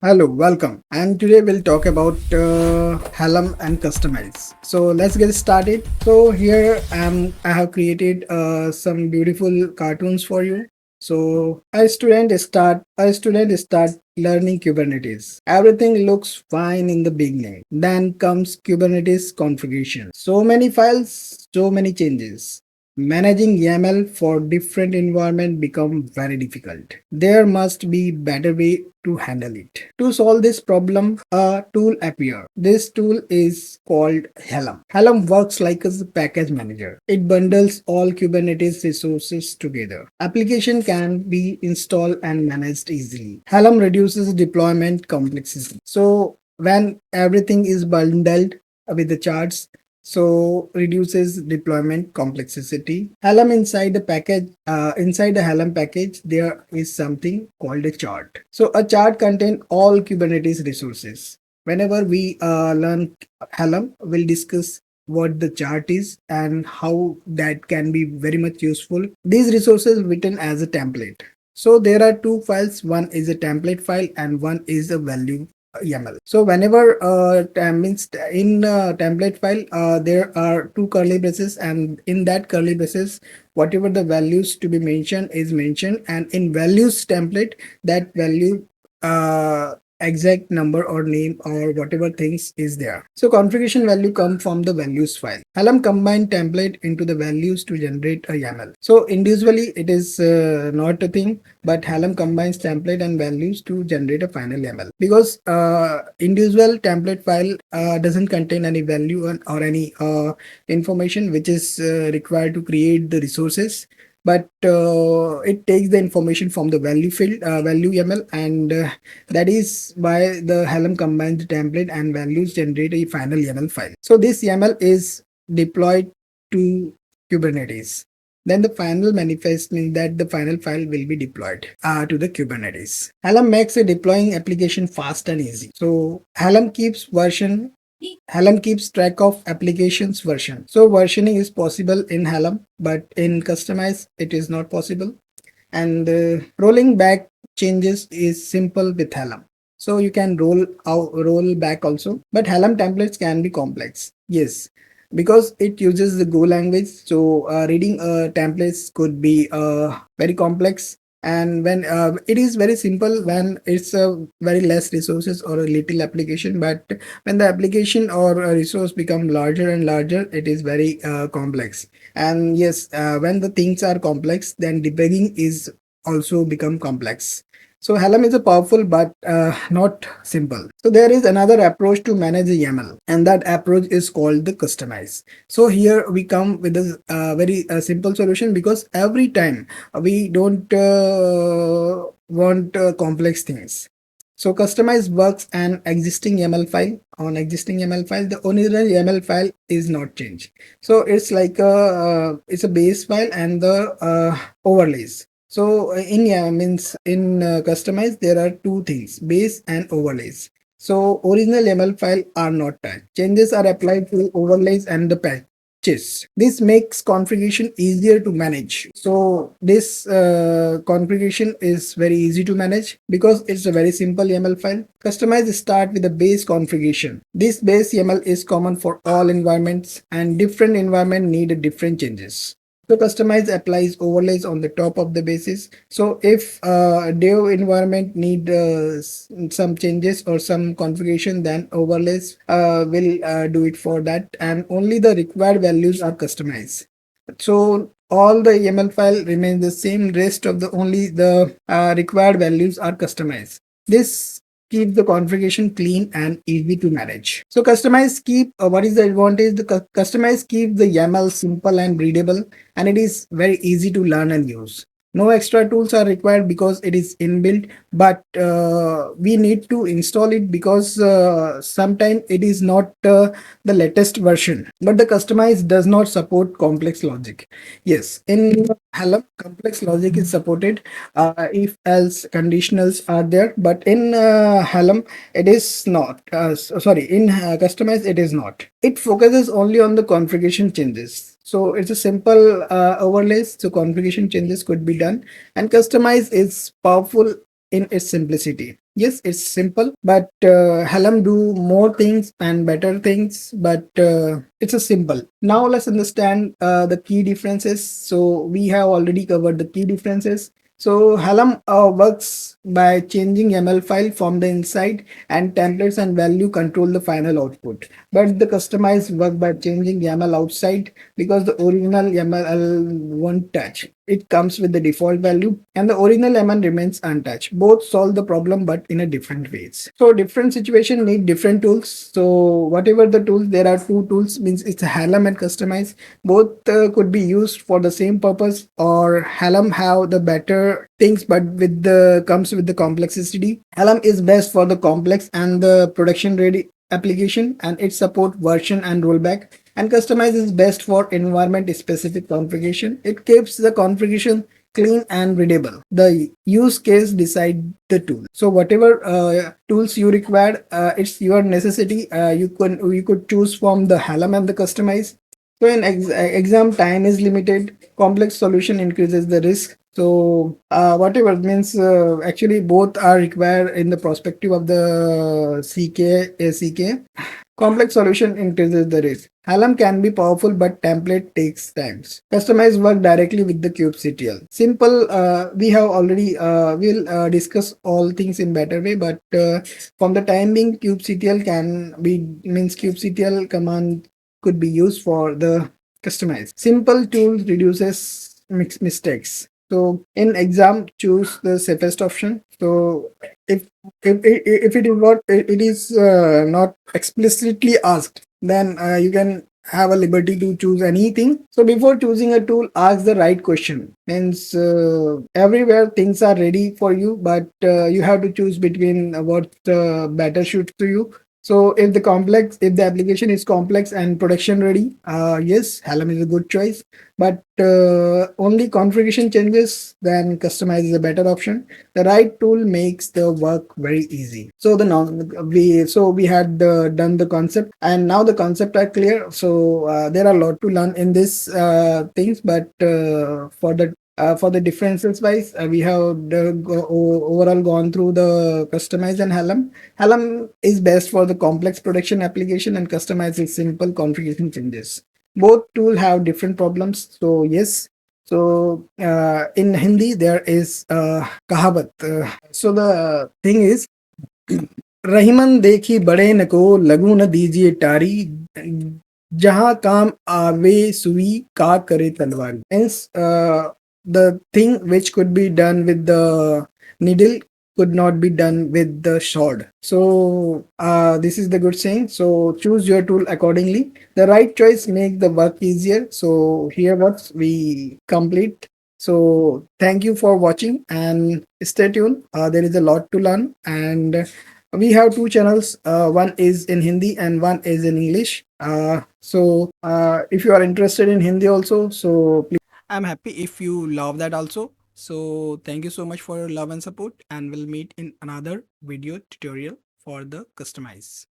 Hello, welcome. And today we'll talk about Helm and Kustomize. So let's get started. So here I have created some beautiful cartoons for you. So a student start learning Kubernetes. Everything looks fine in the beginning. Then comes Kubernetes configuration. So many files, so many changes. Managing YAML for different environment become very difficult. There must be better way to handle it. To solve this problem, a tool appear. This tool is called Helm. Helm works like a package manager. It bundles all Kubernetes resources together. Application can be installed and managed easily. Helm reduces deployment complexity. So when everything is bundled with the charts, so reduces deployment complexity. Helm inside the Helm package, there is something called a chart. So a chart contains all Kubernetes resources. Whenever we learn Helm, we'll discuss what the chart is and how that can be very much useful. These resources written as a template. So there are two files. One is a template file and one is a value YAML. So whenever means in template file, there are two curly braces, and in that curly braces, whatever the values to be mentioned is mentioned, and in values template, that value exact number or name or whatever things is there. So configuration value come from the values file. Helm combine template into the values to generate a YAML. So individually it is not a thing, but Helm combines template and values to generate a final YAML, because individual template file doesn't contain any value or any information which is required to create the resources, but it takes the information from the value field, value YAML, and that is why the Helm combines the template and values generate a final YAML file. So this YAML is deployed to Kubernetes. Then the final manifest means that the final file will be deployed to the Kubernetes. Helm makes a deploying application fast and easy. So Helm keeps track of applications version. So versioning is possible in Helm, but in Kustomize it is not possible. And rolling back changes is simple with Helm. So you can roll back also, but Helm templates can be complex. Yes, because it uses the Go language. So reading templates could be very complex. And when it is very simple when it's a very less resources or a little application, but when the application or a resource become larger and larger, it is very complex. And yes, when the things are complex, then debugging is also become complex. So Helm is a powerful but not simple. So there is another approach to manage a YAML, and that approach is called the Kustomize. So here we come with a very simple solution, because every time we don't want complex things. So Kustomize works an existing YAML file. On existing YAML file, the original YAML file is not changed. So it's like it's a base file and the overlays. So in Kustomize there are two things: base and overlays. So original YAML file are not touched. Changes are applied to overlays and the patches. This makes configuration easier to manage. So this configuration is very easy to manage because it's a very simple YAML file. Kustomize start with the base configuration. This base YAML is common for all environments, and different environment need different changes. So Kustomize applies overlays on the top of the basis. So if dev environment need some changes or some configuration, then overlays will do it for that, and only the required values are customized. So all the YAML file remains the same. Rest of the only the required values are customized. This keep the configuration clean and easy to manage. So Kustomize keep what is the advantage? The Kustomize keep the YAML simple and readable, and it is very easy to learn and use. No extra tools are required because it is inbuilt, but we need to install it because sometimes it is not the latest version. But the Kustomize does not support complex logic. Yes, in Helm, complex logic is supported if else conditionals are there, but in Helm it is not. Sorry, in Kustomize it is not. It focuses only on the configuration changes. So it's a simple overlays, so configuration changes could be done. And Kustomize is powerful in its simplicity. Yes, it's simple, but Helm do more things and better things, but it's a simple. Now let's understand the key differences. So we have already covered the key differences. So Helm works by changing ML file from the inside, and templates and value control the final output. But the Kustomize work by changing YAML outside, because the original YAML won't touch. It comes with the default value and the original YAML remains untouched. Both solve the problem but in a different ways. So different situation need different tools. So whatever the tools, there are two tools, means it's Helm and Kustomize. Both could be used for the same purpose, or Helm have the better things but with the comes with the complexity. Helm is best for the complex and the production ready application, and it support version and rollback. And Kustomize is best for environment specific configuration. It keeps the configuration clean and readable. The use case decide the tool. So whatever tools you require, it's your necessity. You could choose from the Helm and the Kustomize. So in exam time is limited, complex solution increases the risk. So whatever means, actually both are required in the perspective of the CK. Complex solution increases the risk. Helm can be powerful, but template takes time. Customize work directly with the kubectl. Simple. We have already we'll discuss all things in better way, but from the time being, kubectl can be means kubectl command could be used for the customize. Simple tools reduces mistakes. So in exam, choose the safest option. So if if it is not it is not explicitly asked, then you can have a liberty to choose anything. So before choosing a tool, ask the right question. Means everywhere things are ready for you, but you have to choose between what better suits to you. So if the application is complex and production ready, yes, Helm is a good choice. But only configuration changes, then Kustomize is a better option. The right tool makes the work very easy. So we had done the concept, and now the concept are clear. So there are a lot to learn in this things, but for the differences wise, we have overall gone through the Kustomize and Helm. Helm is best for the complex production application, and Kustomize is simple configuration changes. Both tool have different problems. So yes. So in Hindi there is kahavat. So the thing is, Rahiman देखी बड़े न को लगू न दीजिए टारी जहां काम आवे सुई का करे तलवारी. Hence, the thing which could be done with the needle could not be done with the sword. So this is the good saying. So choose your tool accordingly. The right choice make the work easier. So here what we complete. So thank you for watching and stay tuned. There is a lot to learn, and we have two channels. One is in Hindi and one is in English. If you are interested in Hindi also, so please. I'm happy if you love that also. So thank you so much for your love and support, and we'll meet in another video tutorial for the Kustomize.